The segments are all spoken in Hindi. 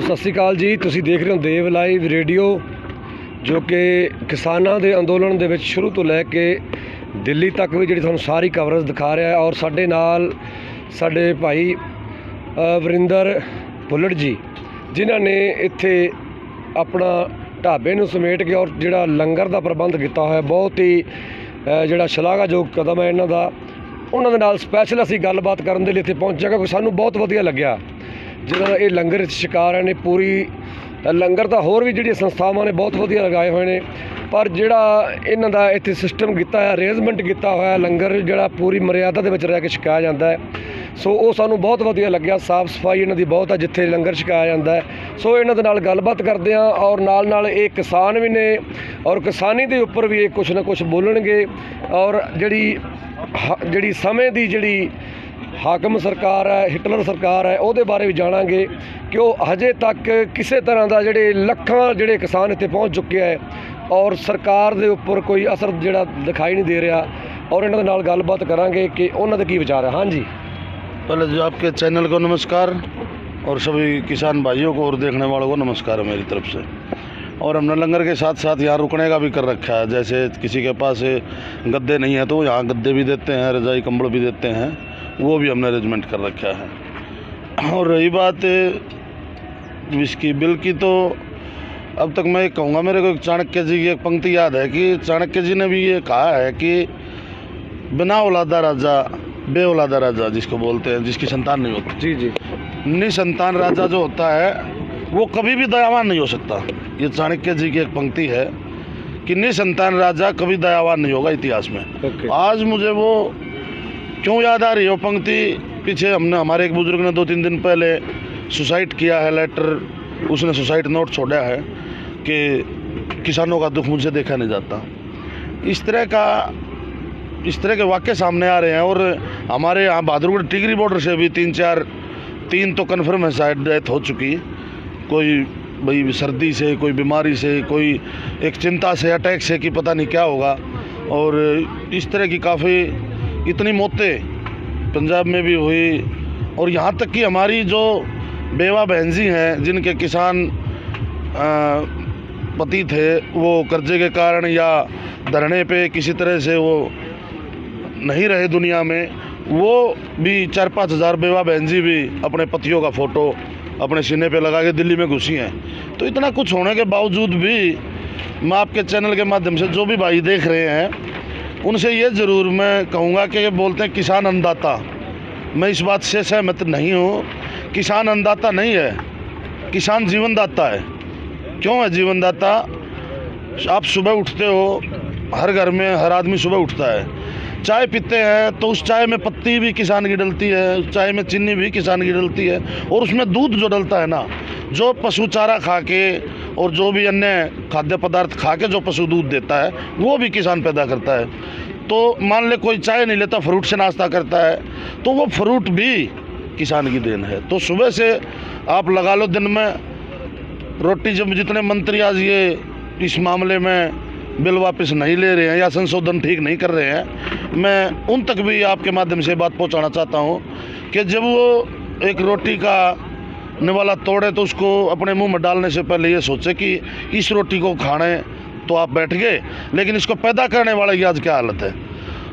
ਸਤਿ ਸ਼੍ਰੀ ਅਕਾਲ ਜੀ। ਤੁਸੀਂ ਦੇਖ ਰਹੇ ਹੋ ਦੇਵ ਲਾਈਵ ਰੇਡੀਓ, ਜੋ ਕਿ ਕਿਸਾਨਾਂ ਦੇ ਅੰਦੋਲਨ ਦੇ ਵਿੱਚ ਸ਼ੁਰੂ ਤੋਂ ਲੈ ਕੇ ਦਿੱਲੀ ਤੱਕ ਵੀ ਜਿਹੜੀ ਤੁਹਾਨੂੰ ਸਾਰੀ ਕਵਰੇਜ ਦਿਖਾ ਰਿਹਾ ਹੈ। ਔਰ ਸਾਡੇ ਨਾਲ ਸਾਡੇ ਭਾਈ ਵਰਿੰਦਰ ਭੁੱਲੜ ਜੀ, ਜਿਨ੍ਹਾਂ ਨੇ ਇੱਥੇ ਆਪਣਾ ਢਾਬੇ ਨੂੰ ਸਮੇਟ ਕੇ ਔਰ ਜਿਹੜਾ ਲੰਗਰ ਦਾ ਪ੍ਰਬੰਧ ਕੀਤਾ ਹੋਇਆ, ਬਹੁਤ ਹੀ ਜਿਹੜਾ ਸ਼ਲਾਘਾਯੋਗ ਕਦਮ ਹੈ ਇਹਨਾਂ ਦਾ। ਉਹਨਾਂ ਦੇ ਨਾਲ ਸਪੈਸ਼ਲ ਅਸੀਂ ਗੱਲਬਾਤ ਕਰਨ ਦੇ ਲਈ ਇੱਥੇ ਪਹੁੰਚੇ, ਕਿਉਂਕਿ ਸਾਨੂੰ ਬਹੁਤ ਵਧੀਆ ਲੱਗਿਆ ਜਿਹਨਾਂ ਦਾ ਇਹ ਲੰਗਰ ਵਿੱਚ ਸ਼ਿਕਾਰ ਨੇ। ਪੂਰੀ ਲੰਗਰ ਤਾਂ ਹੋਰ ਵੀ ਜਿਹੜੀਆਂ ਸੰਸਥਾਵਾਂ ਨੇ ਬਹੁਤ ਵਧੀਆ ਲਗਾਏ ਹੋਏ ਨੇ, ਪਰ ਜਿਹੜਾ ਇਹਨਾਂ ਦਾ ਇੱਥੇ ਸਿਸਟਮ ਕੀਤਾ ਹੈ, ਅਰੇਂਜਮੈਂਟ ਕੀਤਾ ਹੋਇਆ, ਲੰਗਰ ਜਿਹੜਾ ਪੂਰੀ ਮਰਿਆਦਾ ਦੇ ਵਿੱਚ ਰਹਿ ਕੇ ਛਕਾਇਆ ਜਾਂਦਾ ਹੈ। ਸੋ ਉਹ ਸਾਨੂੰ ਬਹੁਤ ਵਧੀਆ ਲੱਗਿਆ। ਸਾਫ਼ ਸਫਾਈ ਇਹਨਾਂ ਦੀ ਬਹੁਤ ਹੈ ਜਿੱਥੇ ਲੰਗਰ ਛਕਾਇਆ ਜਾਂਦਾ ਹੈ। ਸੋ ਇਹਨਾਂ ਦੇ ਨਾਲ ਗੱਲਬਾਤ ਕਰਦੇ ਹਾਂ, ਔਰ ਨਾਲ ਇਹ ਕਿਸਾਨ ਵੀ ਨੇ, ਔਰ ਕਿਸਾਨੀ ਦੇ ਉੱਪਰ ਵੀ ਇਹ ਕੁਛ ਨਾ ਕੁਛ ਬੋਲਣਗੇ। ਔਰ ਜਿਹੜੀ ਸਮੇਂ ਦੀ ਜਿਹੜੀ ਹਾਕਮ ਸਰਕਾਰ ਹੈ, ਹਿਟਲਰ ਸਰਕਾਰ ਹੈ, ਉਹਦੇ ਬਾਰੇ ਵੀ ਜਾਣਾਂਗੇ ਕਿ ਉਹ ਹਜੇ ਤੱਕ ਕਿਸੇ ਤਰ੍ਹਾਂ ਦਾ ਜਿਹੜੇ ਲੱਖਾਂ ਜਿਹੜੇ ਕਿਸਾਨ ਇੱਥੇ ਪਹੁੰਚ ਚੁੱਕੇ ਹੈ ਔਰ ਸਰਕਾਰ ਦੇ ਉੱਪਰ ਕੋਈ ਅਸਰ ਜਿਹੜਾ ਦਿਖਾਈ नहीं दे रहा। और ਇਹਨਾਂ ਦੇ ਨਾਲ ਗੱਲਬਾत करांगे कि ਉਹਨਾਂ ਦੇ ਕੀ ਵਿਚਾਰ है। हाँ जी, पहले जो आपके चैनल को नमस्कार और सभी किसान भाइयों को और देखने वालों को नमस्कार है मेरी तरफ से। और हमने लंगर के साथ साथ यहाँ रुकने का भी कर रखा है। जैसे किसी के पास गद्दे नहीं है तो यहाँ गद्दे भी देते हैं, रजाई कंबल भी देते हैं, वो भी हमने अरेंजमेंट कर रखा है। और रही बात विस्की बिल की, तो अब तक मैं कहूँगा, मेरे को चाणक्य जी की एक पंक्ति याद है कि चाणक्य जी ने भी ये कहा है कि बिना औलादा राजा बे औलादा राजा जिसको बोलते हैं, जिसकी संतान नहीं होती। जी जी, निसंतान राजा जो होता है वो कभी भी दयावान नहीं हो सकता। ये चाणक्य जी की एक पंक्ति है कि निसंतान राजा कभी दयावान नहीं होगा इतिहास में। आज मुझे वो क्यों याद आ रही है वो पंक्ति, पीछे हमारे एक बुजुर्ग ने 2-3 दिन पहले सुसाइड किया है, लेटर, उसने सुसाइड नोट छोड़ा है कि किसानों का दुख मुझसे देखा नहीं जाता। इस तरह के वाक़े सामने आ रहे हैं। और हमारे यहाँ बहादुरगढ़ टिकरी बॉर्डर से भी 3 तो कन्फर्म है शायद डेथ हो चुकी। कोई भाई सर्दी से, कोई बीमारी से, कोई एक चिंता से, अटैक से कि पता नहीं क्या होगा। और इस तरह की काफ़ी इतनी मौतें पंजाब में भी हुई। और यहाँ तक कि हमारी जो बेवा बहन जी हैं, जिनके किसान पति थे, वो कर्जे के कारण या धरने पे किसी तरह से वो नहीं रहे दुनिया में, वो भी 4-5 हज़ार बेवा बहन जी भी अपने पतियों का फ़ोटो अपने सीने पे लगा के दिल्ली में घुसी हैं। तो इतना कुछ होने के बावजूद भी मैं आपके चैनल के माध्यम से जो भी भाई देख रहे हैं उनसे ये ज़रूर मैं कहूँगा कि बोलते हैं किसान अन्नदाता, मैं इस बात से सहमत नहीं हूँ। किसान अन्नदाता नहीं है, किसान जीवनदाता है। क्यों है जीवनदाता? आप सुबह उठते हो, हर घर में हर आदमी सुबह उठता है, चाय पीते हैं, तो उस चाय में पत्ती भी किसान की डलती है, उस चाय में चीनी भी किसान की डलती है, और उसमें दूध जो डलता है ना, जो पशु चारा खा के और जो भी अन्य खाद्य पदार्थ खा के जो पशु दूध देता है वो भी किसान पैदा करता है। तो मान ले कोई चाय नहीं लेता, फ्रूट से नाश्ता करता है, तो वो फ्रूट भी किसान की देन है। तो सुबह से आप लगा लो दिन में रोटी, जब जितने मंत्री आज ये इस मामले में बिल वापस नहीं ले रहे हैं या संशोधन ठीक नहीं कर रहे हैं, मैं उन तक भी आपके माध्यम से बात पहुंचाना चाहता हूं कि जब वो एक रोटी का निवाला तोड़े तो उसको अपने मुंह में डालने से पहले ये सोचे कि इस रोटी को खाने तो आप बैठ गए, लेकिन इसको पैदा करने वाला की आज क्या हालत है।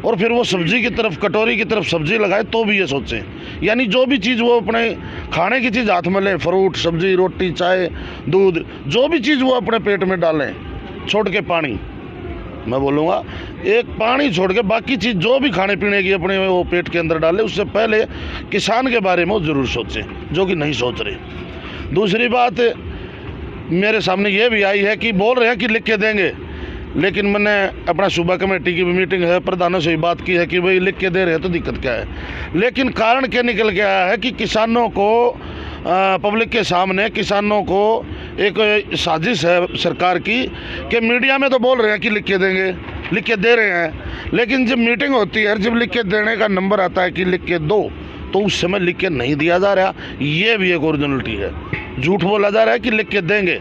और फिर वो सब्जी की तरफ, कटोरी की तरफ सब्जी लगाए तो भी ये सोचें, यानी जो भी चीज़ वो अपने खाने की चीज़ हाथ में लें, फ्रूट, सब्जी, रोटी, चाय, दूध, जो भी चीज़ वो अपने पेट में डालें, छोड़ के पानी, मैं बोलूँगा एक पानी छोड़ के बाकी चीज़ जो भी खाने पीने की अपने वो पेट के अंदर डाले, उससे पहले किसान के बारे में वो ज़रूर सोचें, जो कि नहीं सोच रहे। दूसरी बात मेरे सामने ये भी आई है कि बोल रहे हैं कि लिख के देंगे, लेकिन मैंने अपना सूबा कमेटी की भी मीटिंग है, प्रधानों से भी बात की है कि भाई लिख के दे रहे हैं तो दिक्कत क्या है। लेकिन कारण क्या निकल के आया है कि किसानों को पब्लिक के सामने किसानों को एक साजिश है सरकार की कि मीडिया में तो बोल रहे हैं कि लिख के देंगे, लिख के दे रहे हैं, लेकिन जब मीटिंग होती है, जब लिख के देने का नंबर आता है कि लिख के दो, तो उस समय लिख के नहीं दिया जा रहा। ये भी एक ओरिजिनलिटी है। झूठ बोला जा रहा है कि लिख के देंगे,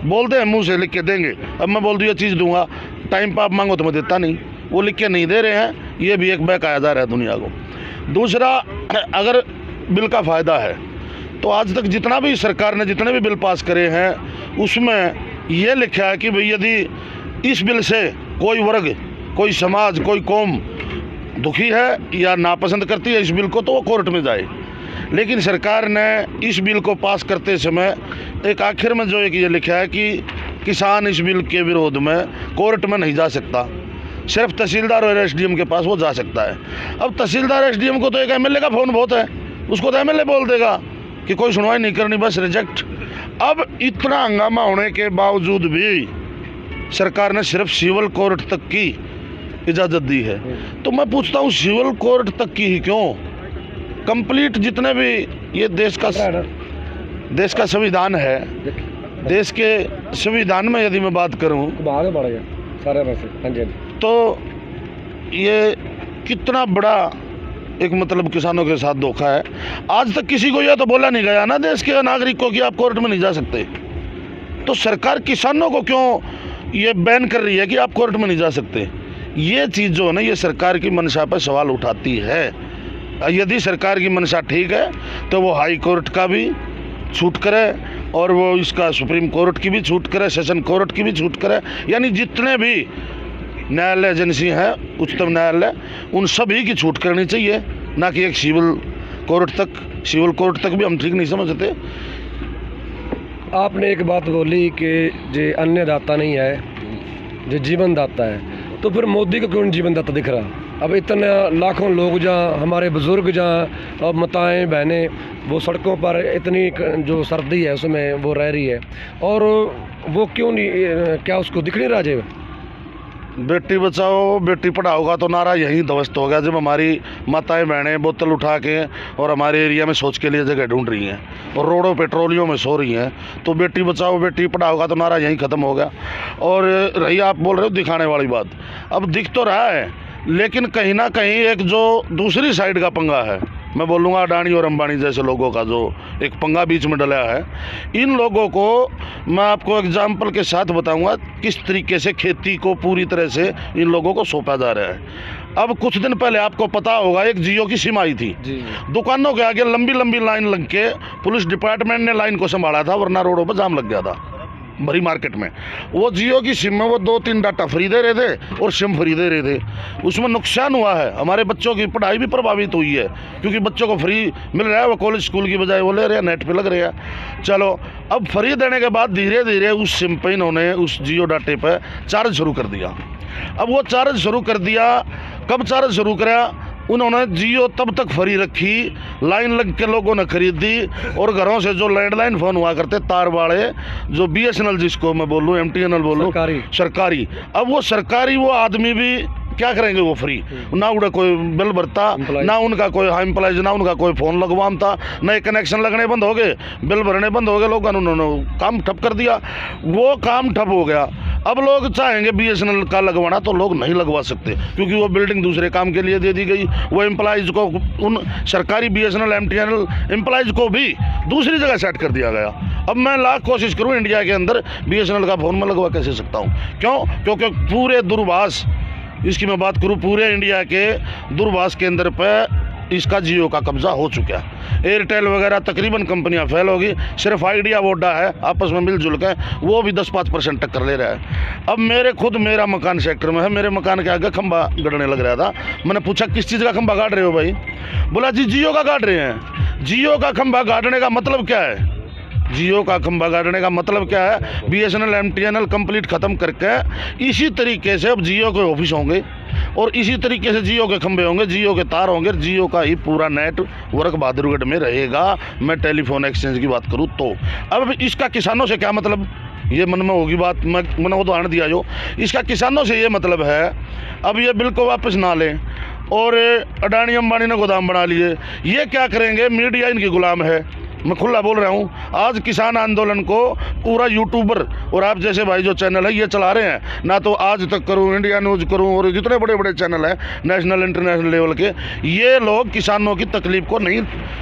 बोलते हैं मुंह से लिख के देंगे। अब मैं बोल दूँ ये चीज़ दूंगा, टाइम पर आप मांगो तो मैं देता नहीं, वो लिख के नहीं दे रहे हैं। ये भी एक बहकाया जा रहा है दुनिया को। दूसरा, अगर बिल का फ़ायदा है तो आज तक जितना भी सरकार ने जितने भी बिल पास करे हैं उसमें ये लिखा है कि भाई यदि इस बिल से कोई वर्ग, कोई समाज, कोई कौम दुखी है या नापसंद करती है इस बिल को, तो वो कोर्ट में जाए। लेकिन सरकार ने इस बिल को पास करते समय एक आखिर में जो एक ये लिखा है कि किसान इस बिल के विरोध में कोर्ट में नहीं जा सकता, सिर्फ तहसीलदार और एसडीएम के पास वो जा सकता है। अब तहसीलदार एसडीएम को तो एक एमएलए का फ़ोन बहुत है, उसको तो एमएलए बोल देगा कि कोई सुनवाई नहीं करनी, बस रिजेक्ट। अब इतना हंगामा होने के बावजूद भी सरकार ने सिर्फ सिविल कोर्ट तक की इजाज़त दी है। तो मैं पूछता हूँ सिविल कोर्ट तक की ही क्यों? कंप्लीट जितने भी ये देश का संविधान है, देश के संविधान में यदि मैं बात करूँ आगे बढ़ गया सारे वैसे। हाँ जी। तो ये कितना बड़ा एक मतलब किसानों के साथ धोखा है। आज तक किसी को यह तो बोला नहीं गया ना देश के नागरिक को कि आप कोर्ट में नहीं जा सकते। तो सरकार किसानों को क्यों ये बैन कर रही है कि आप कोर्ट में नहीं जा सकते? ये चीज़ जो है ना, ये सरकार की मंशा पर सवाल उठाती है। यदि सरकार की मंशा ठीक है तो वो हाई कोर्ट का भी छूट करे और वो इसका सुप्रीम कोर्ट की भी छूट करे, सेशन कोर्ट की भी छूट करे, यानी जितने भी न्यायालय एजेंसी हैं, उच्चतम न्यायालय, उन सभी की छूट करनी चाहिए, ना कि एक सिविल कोर्ट तक। सिविल कोर्ट तक भी हम ठीक नहीं समझते। आपने एक बात बोली कि जो अन्नदाता नहीं है, जो जीवन दाता है, तो फिर मोदी को क्यों जीवन दाता दिख रहा? अब इतने लाखों लोग जहाँ, हमारे बुज़ुर्ग जहाँ, और माताएँ बहनें वो सड़कों पर इतनी जो सर्दी है उसमें वो रह रही है, और वो क्यों नहीं, क्या उसको दिख नहीं रहा? जे बेटी बचाओ बेटी पढ़ाओ का तो नारा यहीं ध्वस्त हो गया जब हमारी माताएं बहनें बोतल उठा के और हमारे एरिया में शौच के लिए जगह ढूंढ रही हैं और रोडों पे ट्रोलियों में सो रही हैं। तो बेटी बचाओ बेटी पढ़ाओ का तो नारा यहीं ख़त्म हो गया। और रही आप बोल रहे हो दिखाने वाली बात, अब दिख तो रहा है, लेकिन कहीं ना कहीं एक जो दूसरी साइड का पंगा है, मैं बोलूँगा अडानी और अंबानी जैसे लोगों का जो एक पंगा बीच में डला है, इन लोगों को मैं आपको एग्जाम्पल के साथ बताऊंगा किस तरीके से खेती को पूरी तरह से इन लोगों को सौंपा जा रहा है। अब कुछ दिन पहले आपको पता होगा एक जियो की सिम आई थी, दुकानों के आगे लंबी लंबी लाइन लग के पुलिस डिपार्टमेंट ने लाइन को संभाला था, वरना रोडों पर जाम लग गया था भरी मार्केट में। वो जियो की सिम में वो 2-3 डाटा फ्री दे रहे थे और सिम फ्री दे रहे थे। उसमें नुकसान हुआ है, हमारे बच्चों की पढ़ाई भी प्रभावित हुई है, क्योंकि बच्चों को फ्री मिल रहा है, वो कॉलेज स्कूल की बजाय वो ले रहे हैं, नेट पे लग रहे हैं। चलो, अब फ्री देने के बाद धीरे धीरे उस सिम पे इन्होंने उस जियो डाटे पर चार्ज शुरू कर दिया। अब वो चार्ज शुरू कर दिया, कब चार्ज शुरू करा? उन्होंने जियो तब तक फ्री रखी, लाइन लग के लोगों ने खरीदी, और घरों से जो लैंडलाइन फ़ोन हुआ करते तार वाले, जो BSNL जिसको मैं बोल लूँ, MTNL बोल लूँ, सरकारी, अब वो सरकारी वो आदमी भी क्या करेंगे? वो फ्री ना, उड़ा कोई बिल भरता ना, उनका कोई एम्प्लॉइज ना, उनका कोई फ़ोन लगवाता, नए कनेक्शन लगने बंद हो गए, बिल भरने बंद हो गए, लोगों ने उन्होंने काम ठप कर दिया। वो काम ठप हो गया। अब लोग चाहेंगे BSNL का लगवाना तो लोग नहीं लगवा सकते, क्योंकि वो बिल्डिंग दूसरे काम के लिए दे दी गई। वो एम्प्लॉइज़ को, उन सरकारी BSNL MTNL एम्प्लॉइज़ को भी दूसरी जगह सेट कर दिया गया। अब मैं लाख कोशिश करूँ इंडिया के अंदर BSNL का फ़ोन में लगवा कैसे सकता हूँ? क्यों? क्योंकि पूरे दूरभाष, इसकी मैं बात करूँ, पूरे इंडिया के दूरभाष केंद्र पर इसका जियो का कब्जा हो चुका है। एयरटेल वगैरह तकरीबन कंपनियां फेल होगी, सिर्फ आइडिया वोडा है आपस में मिलजुल के, वो भी 10-5% टक्कर ले रहा है। अब मेरा मकान सेक्टर में है, मेरे मकान के आगे खंबा गड़ने लग रहा था। मैंने पूछा किस चीज़ का खंबा गाड़ रहे हो भाई? बोला जी जियो का गाड़ रहे हैं। जियो का खंबा गाड़ने का मतलब क्या है? जियो का खंबा गाड़ने का मतलब क्या है? BSNL MTNL कंप्लीट ख़त्म करके इसी तरीके से अब जियो के ऑफिस होंगे और इसी तरीके से जियो के खंबे होंगे, जियो के तार होंगे, जियो का ही पूरा नेटवर्क बहादुरगढ़ में रहेगा। मैं टेलीफोन एक्सचेंज की बात करूँ तो अब इसका किसानों से क्या मतलब? ये मन में होगी बात, मैंने उदाहरण दिया जो, इसका किसानों से ये मतलब है अब ये बिल को वापस ना लें और अडानी अंबानी ने गोदाम बना लिए, ये क्या करेंगे? मीडिया इनकी गुलाम है, मैं खुला बोल रहा हूँ। आज किसान आंदोलन को पूरा यूट्यूबर और आप जैसे भाई जो चैनल है ये चला रहे हैं ना, तो आज तक करूँ, इंडिया न्यूज़ करूँ, और जितने बड़े बड़े चैनल हैं नेशनल इंटरनेशनल लेवल के, ये लोग किसानों की तकलीफ को नहीं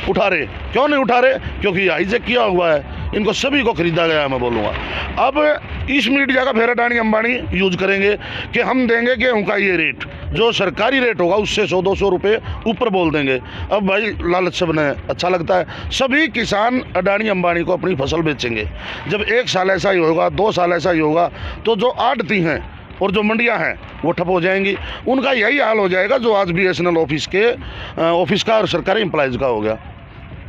उठा रहे। क्यों नहीं उठा रहे? क्योंकि हाईजेक किया हुआ है, इनको सभी को खरीदा गया है, मैं बोलूँगा। अब इस मीडिया का फिर अडानी अंबानी यूज करेंगे कि हम देंगे गेहूं का ये रेट, जो सरकारी रेट होगा उससे 100-200 रुपये ऊपर बोल देंगे। अब भाई लालच सबने अच्छा लगता है, सभी किसान अडानी अंबानी को अपनी फसल बेचेंगे। जब 1 साल ऐसा ही होगा, 2 साल ऐसा ही होगा, तो जो आढ़ती हैं और जो मंडियां हैं वो ठप हो जाएंगी। उनका यही हाल हो जाएगा जो आज BSNL ऑफिस का और सरकारी एम्प्लॉयज़ का हो गया।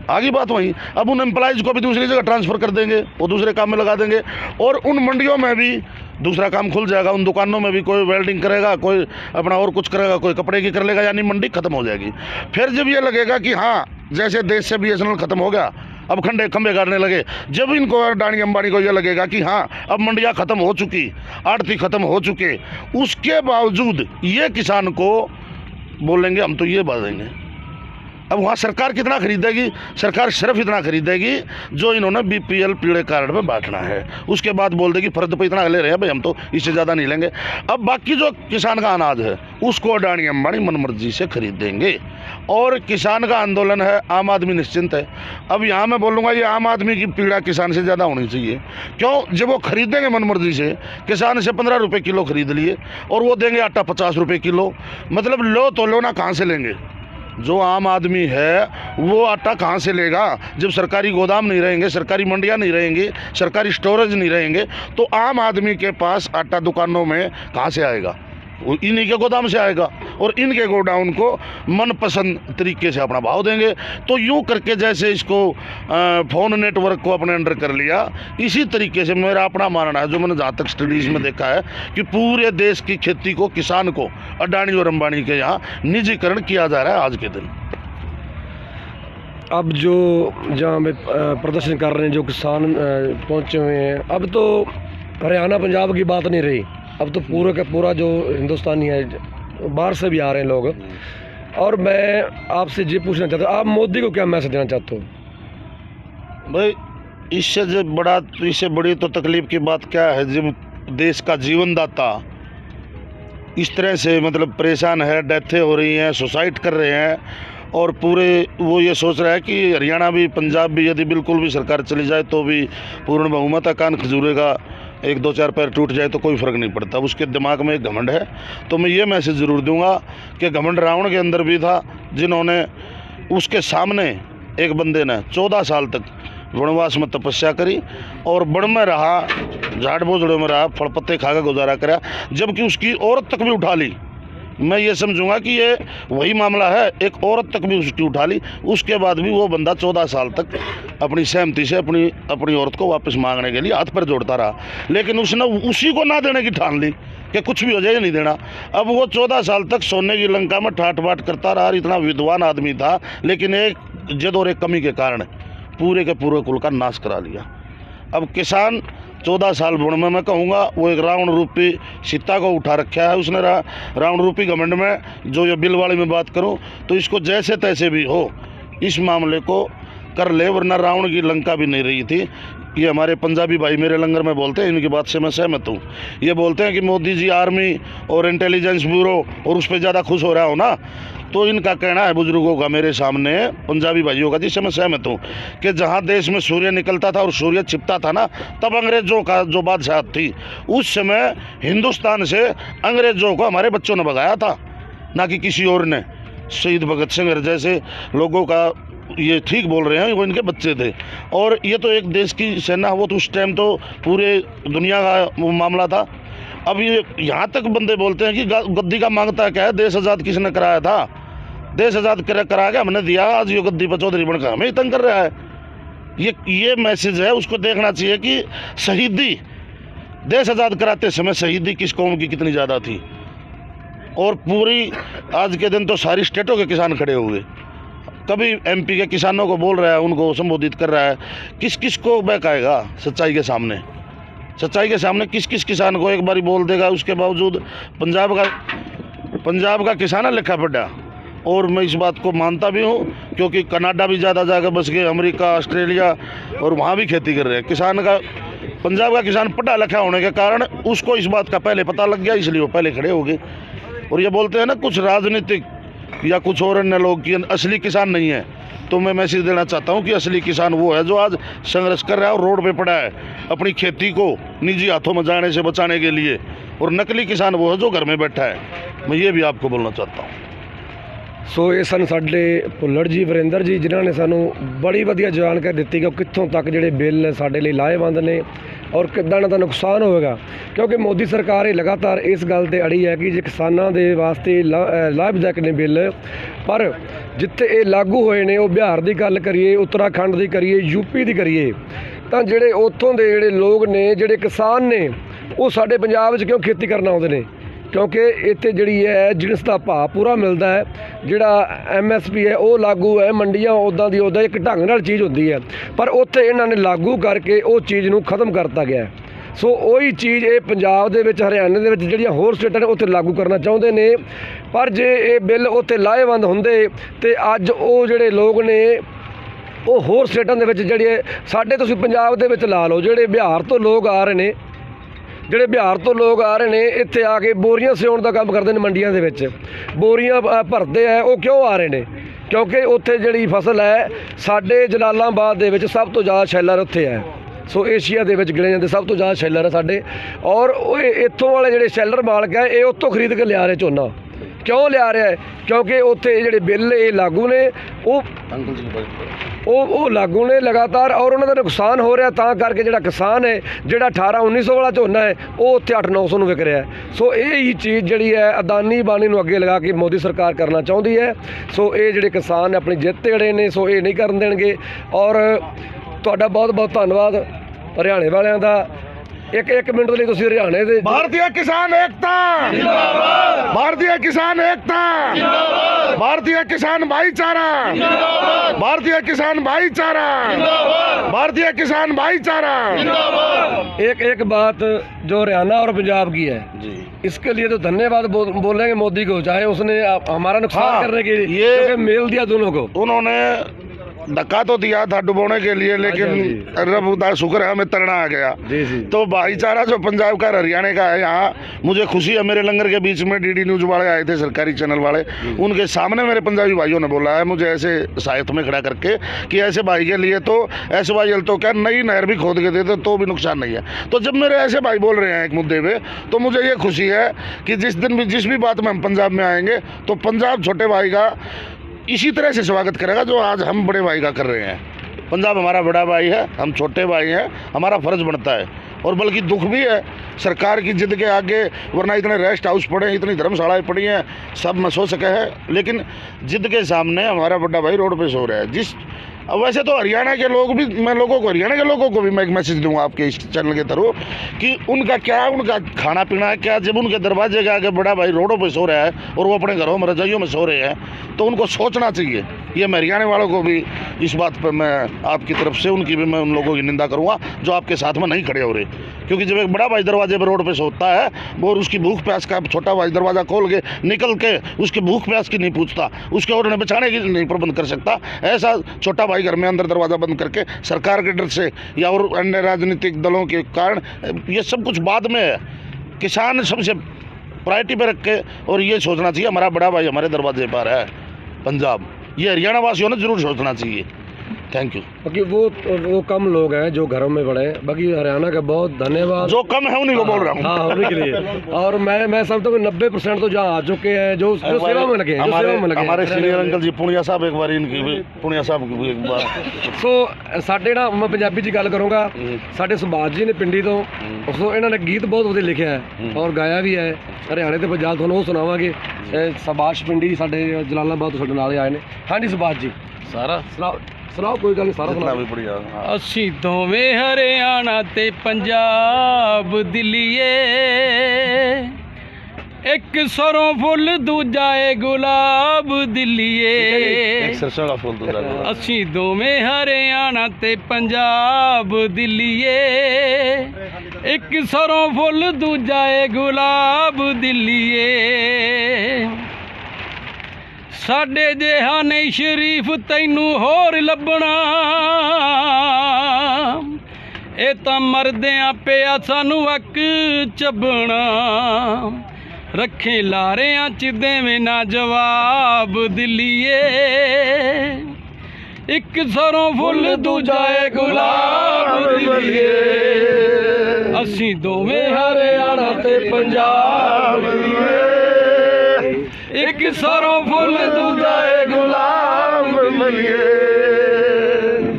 आगे बात वहीं, अब उन एम्प्लॉयज़ को भी दूसरी जगह ट्रांसफ़र कर देंगे, वो दूसरे काम में लगा देंगे, और उन मंडियों में भी दूसरा काम खुल जाएगा। उन दुकानों में भी कोई वेल्डिंग करेगा, कोई अपना और कुछ करेगा, कोई कपड़े की कर लेगा, यानी मंडी खत्म हो जाएगी। फिर जब ये लगेगा कि हाँ, जैसे देश से BSNL खत्म हो गया, अब खंबे गाड़ने लगे, जब इनको अडानी अंबानी को यह लगेगा कि हाँ अब मंडियाँ ख़त्म हो चुकी, आड़ती ख़त्म हो चुके, उसके बावजूद ये किसान को बोलेंगे हम तो ये बांधेंगे। अब वहाँ सरकार कितना खरीदेगी? सरकार सिर्फ इतना खरीदेगी जो इन्होंने BPL पीले कार्ड में बांटना है। उसके बाद बोल देगी फर्द पे इतना ले रहे हैं भाई, हम तो इससे ज़्यादा नहीं लेंगे। अब बाकी जो किसान का अनाज है उसको अडानी अंबानी मनमर्जी से खरीदेंगे, और किसान का आंदोलन है, आम आदमी निश्चिंत है। अब यहाँ मैं बोलूँगा ये आम आदमी की पीड़ा किसान से ज़्यादा होनी चाहिए। क्यों? जब वो खरीदेंगे मनमर्जी से, किसान से 15 रुपये किलो खरीद लिए और वो देंगे आटा 50 रुपये किलो, मतलब लो तो लो ना, कहाँ से लेंगे? जो आम आदमी है वो आटा कहाँ से लेगा? जब सरकारी गोदाम नहीं रहेंगे, सरकारी मंडियाँ नहीं रहेंगी, सरकारी स्टोरेज नहीं रहेंगे, तो आम आदमी के पास आटा दुकानों में कहाँ से आएगा? वो इन्हीं के गोदाम से आएगा, और इनके गोडाउन को मनपसंद तरीके से अपना भाव देंगे। तो यूँ करके जैसे इसको फ़ोन नेटवर्क को अपने अंडर कर लिया, इसी तरीके से मेरा अपना मानना है, जो मैंने जहाँ तक स्टडीज़ में देखा है, कि पूरे देश की खेती को, किसान को अडानी और अंबानी के यहाँ निजीकरण किया जा रहा है आज के दिन। अब जो जहाँ में प्रदर्शन कर रहे हैं जो किसान पहुँचे हुए हैं, अब तो हरियाणा पंजाब की बात नहीं रही, अब तो पूरा का पूरा जो हिंदुस्तानी है, बाहर से भी आ रहे हैं लोग। और मैं आपसे ये पूछना चाहता हूँ, आप मोदी को क्या मैसेज देना चाहते हो? भाई इससे बड़ी तो तकलीफ़ की बात क्या है, जब देश का जीवनदाता इस तरह से मतलब परेशान है, डेथें हो रही हैं, सुसाइड कर रहे हैं, और पूरे वो ये सोच रहा है कि हरियाणा भी, पंजाब भी यदि बिल्कुल भी सरकार चली जाए तो भी पूर्ण बहुमत है, कान खजूरेगा, 1-2-4 पैर टूट जाए तो कोई फ़र्क नहीं पड़ता। उसके दिमाग में एक घमंड है। तो मैं ये मैसेज ज़रूर दूंगा कि घमंड रावण के अंदर भी था, जिन्होंने उसके सामने एक बंदे ने 14 साल तक वनवास में तपस्या करी और वन में रहा, झाड़ बोझड़ों में रहा, फल पत्ते खा कर गुजारा करा, जबकि उसकी औरत तक भी उठा ली। मैं ये समझूंगा कि ये वही मामला है, एक औरत तक भी उसकी उठा ली, उसके बाद भी वो बंदा 14 साल तक अपनी सहमति से अपनी औरत को वापस मांगने के लिए हाथ पर जोड़ता रहा, लेकिन उसने उसी को ना देने की ठान ली कि कुछ भी हो जाए नहीं देना। अब वो 14 साल तक सोने की लंका में ठाट बाट करता रहा, इतना विद्वान आदमी था, लेकिन एक जिद और एक कमी के कारण पूरे के पूरे कुल का नाश करा लिया। अब किसान 14 साल वन में, मैं कहूँगा वो एक रावण रूपी सीता को उठा रखा है उसने, रावण रूपी घमंड में। जो ये बिल वाली में बात करूँ तो इसको जैसे तैसे भी हो इस मामले को कर ले, वरना रावण की लंका भी नहीं रही थी। ये हमारे पंजाबी भाई मेरे लंगर में बोलते हैं, इनकी बात से मैं सहमत हूँ। ये बोलते हैं कि मोदी जी आर्मी और इंटेलिजेंस ब्यूरो और उस पर ज़्यादा खुश हो रहा हो ना, तो इनका कहना है बुजुर्गों का मेरे सामने, पंजाबी भाइयों का, जिससे मैं सहमत हूँ, कि जहाँ देश में सूर्य निकलता था और सूर्य छिपता था ना, तब अंग्रेज़ों का जो बादशाहत थी, उस समय हिंदुस्तान से अंग्रेज़ों को हमारे बच्चों ने भगाया था, ना कि किसी और ने। शहीद भगत सिंह जैसे लोगों का ये ठीक बोल रहे हैं, वो इनके बच्चे थे। और ये तो एक देश की सेना, वो तो उस टाइम तो पूरे दुनिया का मामला था। अब ये यहाँ तक बंदे बोलते हैं कि गद्दी का मांगता क्या है, देश आज़ाद किसने कराया था? देश आज़ाद करा के हमने दिया, आज ये गद्दी पर चौधरी बनकर हमें तंग कर रहा है। ये मैसेज है, उसको देखना चाहिए कि शहीदी, देश आज़ाद कराते समय शहीदी किस कौम की कितनी ज़्यादा थी। और पूरी आज के दिन तो सारी स्टेटों के किसान खड़े हुए, कभी MP के किसानों को बोल रहा है, उनको संबोधित कर रहा है। किस किस को बहकाएगा सच्चाई के सामने? सच्चाई के सामने किस किस किसान को एक बारी बोल देगा? उसके बावजूद पंजाब का किसान लिखा पड़ा, और मैं इस बात को मानता भी हूँ, क्योंकि कनाडा भी ज़्यादा जाकर बस गए, अमेरिका, ऑस्ट्रेलिया, और वहाँ भी खेती कर रहे हैं। पंजाब का किसान पढ़ा लिखा होने के कारण उसको इस बात का पहले पता लग गया, इसलिए वो पहले खड़े हो गए। और ये बोलते हैं ना कुछ राजनीतिक या कुछ और अन्य लोग कि असली किसान नहीं है, तो मैं मैसेज देना चाहता हूँ कि असली किसान वो है जो आज संघर्ष कर रहा है और रोड पे पड़ा है अपनी खेती को निजी हाथों में जाने से बचाने के लिए, और नकली किसान वो है जो घर में बैठा है। मैं ये भी आपको बोलना चाहता हूँ। ਸੋ ਇਹ ਸਨ ਸਾਡੇ ਭੁੱਲਰ ਜੀ, ਵਰਿੰਦਰ ਜੀ, ਜਿਨ੍ਹਾਂ ਨੇ ਸਾਨੂੰ ਬੜੀ ਵਧੀਆ ਜਾਣਕਾਰੀ ਦਿੱਤੀ ਕਿ ਕਿੱਥੋਂ ਤੱਕ ਜਿਹੜੇ ਬਿੱਲ ਸਾਡੇ ਲਈ ਲਾਹੇਵੰਦ ਨੇ ਔਰ ਕਿੱਦਾਂ ਇਹਨਾਂ ਦਾ ਨੁਕਸਾਨ ਹੋਵੇਗਾ, ਕਿਉਂਕਿ ਮੋਦੀ ਸਰਕਾਰ ਇਹ ਲਗਾਤਾਰ ਇਸ ਗੱਲ ਤੇ ਅੜੀ ਹੈ ਕਿ ਜੇ ਕਿਸਾਨਾਂ ਦੇ ਵਾਸਤੇ ਲਾਭਦਾਇਕ ਨੇ ਬਿੱਲ, ਪਰ ਜਿੱਥੇ ਇਹ ਲਾਗੂ ਹੋਏ ਨੇ ਉਹ ਬਿਹਾਰ ਦੀ ਗੱਲ ਕਰੀਏ, ਉੱਤਰਾਖੰਡ ਦੀ ਕਰੀਏ, ਯੂਪੀ ਦੀ ਕਰੀਏ, ਤਾਂ ਜਿਹੜੇ ਉੱਥੋਂ ਦੇ ਜਿਹੜੇ ਲੋਕ ਨੇ, ਜਿਹੜੇ ਕਿਸਾਨ ਨੇ, ਉਹ ਸਾਡੇ ਪੰਜਾਬ ਵਿੱਚ ਕਿਉਂ ਖੇਤੀ ਕਰਨ ਆਉਂਦੇ ਨੇ? ਕਿਉਂਕਿ ਇੱਥੇ ਜਿਹੜੀ ਹੈ ਜਿਣਸ ਦਾ ਭਾਅ ਪੂਰਾ ਮਿਲਦਾ ਹੈ, ਜਿਹੜਾ MSP ਹੈ ਉਹ ਲਾਗੂ ਹੈ, ਮੰਡੀਆਂ ਉੱਦਾਂ ਦੀ ਉੱਦਾਂ ਇੱਕ ਢੰਗ ਨਾਲ ਚੀਜ਼ ਹੁੰਦੀ ਹੈ, ਪਰ ਉੱਥੇ ਇਹਨਾਂ ਨੇ ਲਾਗੂ ਕਰਕੇ ਉਹ ਚੀਜ਼ ਨੂੰ ਖਤਮ ਕਰਤਾ ਗਿਆ। ਸੋ ਉਹੀ ਚੀਜ਼ ਇਹ ਪੰਜਾਬ ਦੇ ਵਿੱਚ, ਹਰਿਆਣੇ ਦੇ ਵਿੱਚ, ਜਿਹੜੀਆਂ ਹੋਰ ਸਟੇਟਾਂ ਨੇ ਉੱਥੇ ਲਾਗੂ ਕਰਨਾ ਚਾਹੁੰਦੇ ਨੇ, ਪਰ ਜੇ ਇਹ ਬਿੱਲ ਉੱਥੇ ਲਾਹੇਵੰਦ ਹੁੰਦੇ ਤੇ ਅੱਜ ਉਹ ਜਿਹੜੇ ਲੋਕ ਨੇ ਉਹ ਹੋਰ ਸਟੇਟਾਂ ਦੇ ਵਿੱਚ ਜਿਹੜੇ ਸਾਡੇ, ਤੁਸੀਂ ਪੰਜਾਬ ਦੇ ਵਿੱਚ ਲਾ ਲਓ, ਜਿਹੜੇ ਬਿਹਾਰ ਤੋਂ ਲੋਕ ਆ ਰਹੇ ਨੇ, ਜਿਹੜੇ ਬਿਹਾਰ ਤੋਂ ਲੋਕ ਆ ਰਹੇ ਨੇ ਇੱਥੇ ਆ ਕੇ ਬੋਰੀਆਂ ਸਿਉਣ ਦਾ ਕੰਮ ਕਰਦੇ ਨੇ, ਮੰਡੀਆਂ ਦੇ ਵਿੱਚ ਬੋਰੀਆਂ ਭਰਦੇ ਆ। ਉਹ ਕਿਉਂ ਆ ਰਹੇ ਨੇ? ਕਿਉਂਕਿ ਉੱਥੇ ਜਿਹੜੀ ਫਸਲ ਹੈ, ਸਾਡੇ ਜਲਾਲਾਬਾਦ ਦੇ ਵਿੱਚ ਸਭ ਤੋਂ ਜ਼ਿਆਦਾ ਸ਼ੈਲਰ ਉੱਥੇ ਹੈ। ਸੋ ਏਸ਼ੀਆ ਦੇ ਵਿੱਚ ਗਿਣੇ ਜਾਂਦੇ ਸਭ ਤੋਂ ਜ਼ਿਆਦਾ ਸ਼ੈਲਰ ਹੈ ਸਾਡੇ, ਔਰ ਉਹ ਇੱਥੋਂ ਵਾਲੇ ਜਿਹੜੇ ਸ਼ੈਲਰ ਮਾਲਕ ਹੈ ਇਹ ਉੱਥੋਂ ਖਰੀਦ ਕੇ ਲਿਆ ਰਹੇ ਝੋਨਾ। ਕਿਉਂ ਲਿਆ ਰਿਹਾ ਹੈ? ਕਿਉਂਕਿ ਉੱਥੇ ਜਿਹੜੇ ਬਿੱਲ ਇਹ ਲਾਗੂ ਨੇ ਉਹ ਲਾਗੂ ਨੇ ਲਗਾਤਾਰ, ਔਰ ਉਹਨਾਂ ਦਾ ਨੁਕਸਾਨ ਹੋ ਰਿਹਾ, ਤਾਂ ਕਰਕੇ ਜਿਹੜਾ ਕਿਸਾਨ ਹੈ, ਜਿਹੜਾ 1800-1900 ਵਾਲਾ ਝੋਨਾ ਹੈ ਉਹ ਉੱਥੇ 800-900 ਨੂੰ ਵਿਕ ਰਿਹਾ ਹੈ। ਸੋ ਇਹ ਹੀ ਚੀਜ਼ ਜਿਹੜੀ ਹੈ ਅਦਾਨੀ ਬਾਨੀ ਨੂੰ ਅੱਗੇ ਲਗਾ ਕੇ ਮੋਦੀ ਸਰਕਾਰ ਕਰਨਾ ਚਾਹੁੰਦੀ ਹੈ। ਸੋ ਇਹ ਜਿਹੜੇ ਕਿਸਾਨ ਨੇ ਆਪਣੀ ਜਿੱਤ ਤੇ ਅੜੇ ਨੇ, ਸੋ ਇਹ ਨਹੀਂ ਕਰਨ ਦੇਣਗੇ। ਔਰ ਤੁਹਾਡਾ ਬਹੁਤ ਬਹੁਤ ਧੰਨਵਾਦ ਹਰਿਆਣੇ ਵਾਲਿਆਂ ਦਾ। ਇੱਕ ਮਿੰਟ ਦੇ ਲਈ ਤੁਸੀਂ ਹਰਿਆਣੇ ਦੇ भारतीय किसान एकता जिंदाबाद, भारतीय किसान एकता जिंदाबाद, भारतीय किसान भाईचारा जिंदाबाद, भारतीय किसान भाईचारा जिंदाबाद, भारतीय किसान भाईचारा जिंदाबाद। एक बात जो हरियाणा और पंजाब की है जी, इसके लिए तो धन्यवाद बोलेंगे मोदी को, चाहे उसने हमारा नुकसान हाँ, करने के लिए ये क्योंकि मेल दिया दोनों को। उन्होंने धक्का तो दिया था डुबोने के लिए, लेकिन रब का शुक्र है हमें तरना आ गया। जी जी। तो भाईचारा जो पंजाब का हरियाणा का है, यहाँ मुझे खुशी है। मेरे लंगर के बीच में DD न्यूज़ वाले आए थे, सरकारी चैनल वाले, उनके सामने मेरे पंजाबी भाइयों ने बोला है मुझे ऐसे साहित्य में खड़ा करके कि ऐसे भाई के लिए तो SYL तो क्या नई नहर भी खोद के देते तो भी नुकसान नहीं है। तो जब मेरे ऐसे भाई बोल रहे हैं एक मुद्दे पे, तो मुझे ये खुशी है कि जिस दिन भी जिस भी बात में हम पंजाब में आएंगे तो पंजाब छोटे भाई का इसी तरह से स्वागत करेगा जो आज हम बड़े भाई का कर रहे हैं। पंजाब हमारा बड़ा भाई है, हम छोटे भाई हैं, हमारा फ़र्ज़ बनता है, और बल्कि दुख भी है सरकार की जिद के आगे, वरना इतने रेस्ट हाउस पड़े हैं, इतनी धर्मशालाएँ पड़ी हैं, सब में सो सके हैं, लेकिन जिद के सामने हमारा बड़ा भाई रोड पे सो रहा है। अब वैसे तो हरियाणा के लोग भी, मैं लोगों को, हरियाणा के लोगों को भी मैं एक मैसेज दूंगा आपके इस चैनल के थ्रू कि उनका खाना पीना है क्या, जब उनके दरवाजे के आगे बड़ा भाई रोडों पे सो रहा है और वो अपने घरों में रजाइयों में सो रहे हैं, तो उनको सोचना चाहिए। ये मैं हरियाणा वालों को भी इस बात पर मैं आपकी तरफ से उनकी भी मैं उन लोगों की निंदा करूँगा जो आपके साथ में नहीं खड़े हो रहे, क्योंकि जब एक बड़ा भाई दरवाजे पर रोड पे सोता है और उसकी भूख प्यास का छोटा भाई दरवाज़ा खोल के निकल के उसकी भूख प्यास की नहीं पूछता, उसके ओढ़ने बचाने की नहीं प्रबंध कर सकता, ऐसा छोटा भाई घर में अंदर दरवाज़ा बंद करके सरकार के डर से या और अन्य राजनीतिक दलों के कारण, ये सब कुछ बाद में है। किसान सबसे प्रायोरिटी पे रख के और ये सोचना चाहिए हमारा बड़ा भाई हमारे दरवाजे पर है पंजाब, ये हरियाणा वासियों ने जरूर सोचना चाहिए। Thank you. बाकी वो कम लोग हैं जो घरों में बड़े हैं, बाकी हरियाणा का बहुत धन्यवाद। जो कम है उन्हीं को बोल रहा हूँ। हाँ, उन्हीं के लिए। और मैं समझता हूँ 90% तो जहाँ आ चुके हैं, जो सेवा में लगे हैं, हमारे सीनियर अंकल जी पुनिया साहब एक बार इनकी भी, पुनिया साहब की भी एक बार। ਸੋ ਸਾਡੇ ਨਾ ਮੈਂ ਪੰਜਾਬੀ 'ਚ ਗੱਲ ਕਰੂੰਗਾ, ਸਾਡੇ ਸੁਭਾਸ਼ ਜੀ ਨੇ ਪਿੰਡੀ ਤੋਂ, ਸੋ ਇਹਨਾਂ ਨੇ ਗੀਤ ਬਹੁਤ ਵਧੀਆ ਲਿਖਿਆ ਹੈ ਔਰ ਗਾਇਆ ਵੀ ਹੈ। ਹਰਿਆਣੇ ਤੇ ਪੰਜਾਬ ਤੁਹਾਨੂੰ ਉਹ ਸੁਣਾਵਾਂਗੇ। ਸੁਭਾਸ਼ ਪਿੰਡੀ ਸਾਡੇ ਜਲਾਲਾਬਾਦ ਤੋਂ ਸਾਡੇ ਨਾਲ ਆਏ ਨੇ। ਹਾਂਜੀ ਸੁਭਾਸ਼ ਜੀ, ਸਾਰਾ ਸੁਣਾਓ, ਕੋਈ ਗੱਲ ਨਹੀਂ, ਸਾਰਾ ਸੁਣਾਓ। ਵੀ ਬੜੀਆ। ਅਸੀਂ ਦੋਵੇਂ ਹਰਿਆਣਾ ਤੇ ਪੰਜਾਬ ਦਿੱਲੀਏ, ਇੱਕ ਸਰੋਂ ਫੁੱਲ ਦੂਜਾ ਏ ਗੁਲਾਬ ਦਿੱਲੀਏ। ਇੱਕ ਸਰਸੋਂ ਦਾ ਫੁੱਲ ਦੂਜਾ ਗੁਲਾਬ। ਅਸੀਂ ਦੋਵੇਂ ਹਰਿਆਣਾ ਤੇ ਪੰਜਾਬ ਦਿੱਲੀਏ, ਇੱਕ ਸਰੋਂ ਫੁੱਲ ਦੂਜਾ ਏ ਗੁਲਾਬ ਦਿੱਲੀਏ। ਸਾਡੇ ਜਿਹਾ ਨਹੀਂ ਸ਼ਰੀਫ ਤੈਨੂੰ ਹੋਰ ਲੱਭਣਾ, ਇਹ ਤਾਂ ਮਰਦਿਆਂ ਪਿਆ ਸਾਨੂੰ ਅੱਕ ਚੱਬਣਾ। ਰੱਖੇ ਲਾਰਿਆਂ 'ਚ ਦੇਵੇਂ ਨਾ ਜਵਾਬ ਦਿੱਲੀਏ, ਇੱਕ ਸਰੋਂ ਫੁੱਲ ਦੂਜਾ ਏ ਗੁਲਾਬ ਦਿੱਲੀਏ ਅਸੀਂ ਦੋਵੇਂ ਹਰਿਆਣਾ ਤੇ ਪੰਜਾਬ ਇੱਕ ਸਰੋਂ ਫੁੱਲ ਦੂਜਾ ਏ ਗੁਲਾਬ ਦਿੱਲੀਏ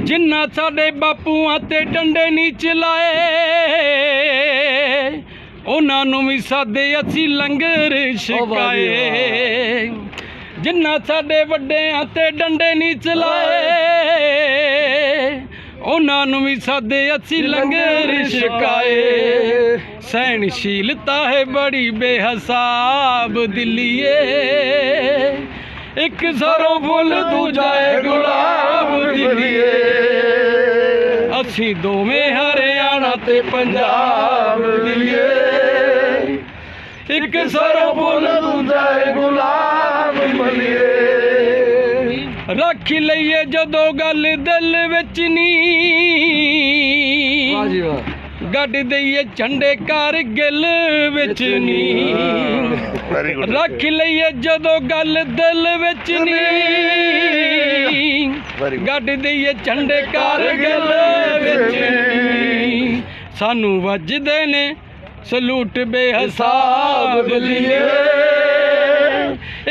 ਜਿੰਨਾ ਸਾਡੇ ਬਾਪੂਆਂ ਤੇ ਡੰਡੇ ਨਹੀਂ ਚਲਾਏ ਉਹਨਾਂ ਨੂੰ ਵੀ ਸਾਦੇ ਅਸੀਂ ਲੰਗਰ ਛਕਾਏ ਜਿੰਨਾ ਸਾਡੇ ਵੱਡਿਆਂ ਤੇ ਡੰਡੇ ਨਹੀਂ ਚਲਾਏ ਉਹਨਾਂ ਨੂੰ ਵੀ ਸਾਦੇ ਅਸੀਂ ਲੰਗਰ ਛਕਾਏ ਸਹਿਣਸ਼ੀਲਤਾ ਹੈ ਬੜੀ ਬੇਹਿਸਾਬ ਦਿੱਲੀਏ ਇੱਕ ਸਰੋਂ ਫੁੱਲ ਦੂਜਾ ਏ ਗੁਲਾਬ ਦਿੱਲੀਏ ਅਸੀਂ ਦੋਵੇਂ ਹਰਿਆਣਾ ਤੇ ਪੰਜਾਬ ਦਿੱਲੀਏ ਇੱਕ ਸਰੋਂ ਫੁੱਲ ਦੂਜਾ ਏ ਗੁਲਾਬ ਦਿੱਲੀਏ ਰੱਖ ਲਈਏ ਜਦੋਂ ਗੱਲ ਦਿਲ ਵਿੱਚ ਨੀ ਵਾਹ ਜੀ ਵਾਹ ਗੱਡ ਦਈਏ ਝੰਡੇ ਕਾਰਗਿਲ ਵਿੱਚ ਨੀ ਰੱਖ ਲਈਏ ਜਦੋਂ ਗੱਲ ਦਿਲ ਵਿੱਚ ਨੀ ਗੱਡ ਦਈਏ ਝੰਡੇ ਕਾਰਗਿਲ ਵਿੱਚ ਨੀ ਸਾਨੂੰ ਵੱਜਦੇ ਨੇ ਸਲੂਟ ਬੇਹਿਸਾਬ ਦਿੱਲੀਏ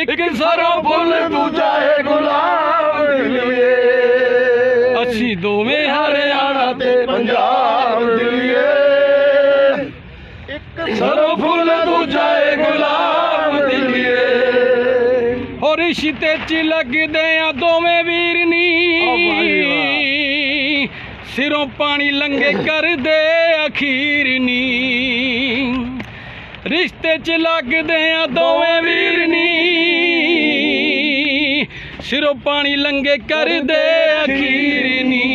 ਇੱਕ ਸਰੋਂ ਫੁੱਲ ਦੂਜਾ ਏ ਗੁਲਾਬ ਦਿੱਲੀਏ ਅਸੀਂ ਦੋਵੇਂ ਹਰਿਆਣਾ ਤੇ ਪੰਜਾਬ ਦਿੱਲੀਏ ਇੱਕ ਸਰੋਂ ਫੁੱਲ ਦੂਜਾ ਏ ਗੁਲਾਬ ਦਿੱਲੀਏ ਹੋ ਰਿਸ਼ਤੇ ਚ ਲੱਗਦੇ ਆ ਦੋਵੇਂ ਵੀਰ ਨੀ ਸਿਰੋਂ ਪਾਣੀ ਲੰਘੇ ਕਰਦੇ ਅਖੀਰ ਨੀ ਰਿਸ਼ਤੇ ਚ ਲੱਗਦੇ ਆ ਦੋਵੇਂ ਵੀਰ ਨੀ ਸਿਰੋਂ ਪਾਣੀ ਲੰਘੇ ਕਰਦੇ ਅਖੀਰ ਨੀ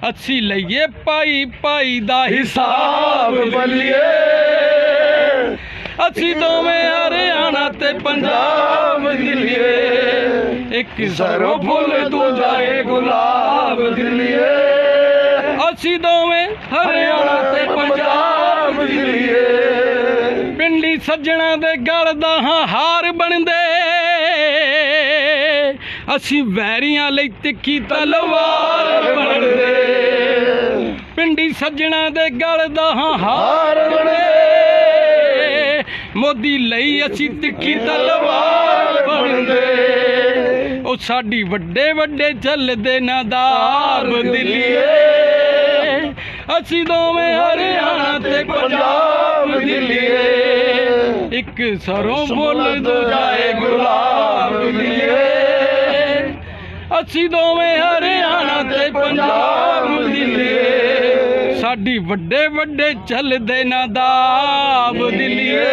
ਅਸੀਂ ਲਈਏ ਪਾਈ ਪਾਈ ਦਾ ਹਿਸਾਬ ਬੱਲੀਏ ਅਸੀਂ ਦੋਵੇਂ ਹਰਿਆਣਾ ਤੇ ਪੰਜਾਬ ਦਿੱਲੀਏ ਇੱਕ ਸਰੋਂ ਫੁੱਲ ਦੂਜਾ ਏ ਗੁਲਾਬ ਦਿੱਲੀਏ ਅਸੀਂ ਦੋਵੇਂ ਹਰਿਆਣਾ ਤੇ ਪੰਜਾਬ ਦਿੱਲੀਏ ਪਿੰਡੀ ਸੱਜਣਾ ਦੇ ਗਲ ਦਾ ਹਾਰ ਬਣਦੇ ਅਸੀਂ ਵੈਰੀਆਂ ਲਈ ਤਿੱਖੀ ਤਲਵਾਰ ਬਣਦੇ ਪਿੰਡੀ ਸੱਜਣਾ ਦੇ ਗਲ ਦਾ ਹਾਰ ਬਣਦੇ ਮੋਦੀ ਲਈ ਅਸੀਂ ਤਿੱਖੀ ਤਲਵਾਰ ਬਣਦੇ ਉਹ ਸਾਡੀ ਵੱਡੇ ਵੱਡੇ ਚੱਲਦੇ ਨਦਾਬ ਦਿੱਲੀਏ ਅਸੀਂ ਦੋਵੇਂ ਹਰਿਆਣਾ ਤੇ ਪੰਜਾਬ ਦਿੱਲੀਏ ਇੱਕ ਸਰੋਂ ਫੁੱਲ ਦੂਜਾ ਏ ਗੁਲਾਬ ਦਿੱਲੀਏ ਅਸੀਂ ਦੋਵੇਂ ਹਰਿਆਣਾ ਤੇ ਪੰਜਾਬ ਦਿੱਲੀਏ ਸਾਡੀ ਵੱਡੇ ਵੱਡੇ ਚੱਲਦੇ ਨਦਾਬ ਦਿੱਲੀਏ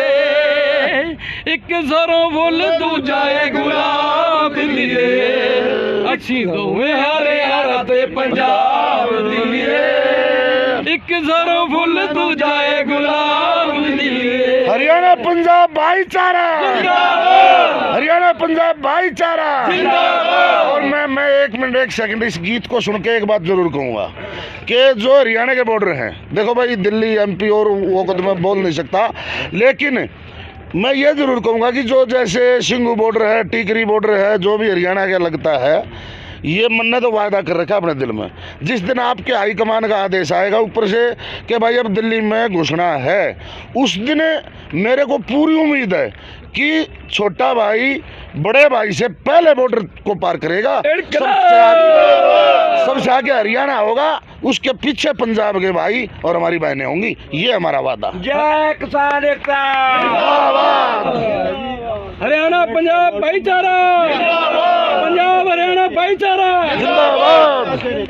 ਇੱਕ ਸਰੋਂ ਫੁੱਲ ਦੂਜਾ ਏ ਗੁਲਾਬ ਦਿੱਲੀਏ ਅਸੀਂ ਦੋਵੇਂ ਹਰਿਆਣਾ ਤੇ ਪੰਜਾਬ ਦਿੱਲੀਏ ਇੱਕ ਸਰੋਂ ਫੁੱਲ ਦੂਜਾ ਏ ਗੁਲਾਬ ਦਿੱਲੀਏ हरियाणा पंजाब भाईचारा हरियाणा पंजाब भाईचारा और मैं 1 मिनट 1 सेकंड इस गीत को सुन के एक बात जरूर कहूँगा कि जो हरियाणा के बॉर्डर हैं, देखो भाई दिल्ली MP और वो को तो मैं बोल नहीं सकता, लेकिन मैं ये ज़रूर कहूँगा कि जो जैसे सिंघू बॉर्डर है, टीकरी बॉर्डर है, जो भी हरियाणा का लगता है, ये मैंने तो वायदा कर रखा अपने दिल में, जिस दिन आपके हाईकमान का आदेश आएगा ऊपर से कि भाई अब दिल्ली में घुसना है, उस दिन मेरे को पूरी उम्मीद है कि छोटा भाई बड़े भाई से पहले बॉर्डर को पार करेगा, सबसे आगे हरियाणा होगा, उसके पीछे पंजाब के भाई और हमारी बहनें होंगी, ये हमारा वादा। जय किसान एकता। हरियाणा पंजाब भाईचारा, पंजाब हरियाणा भाईचारा।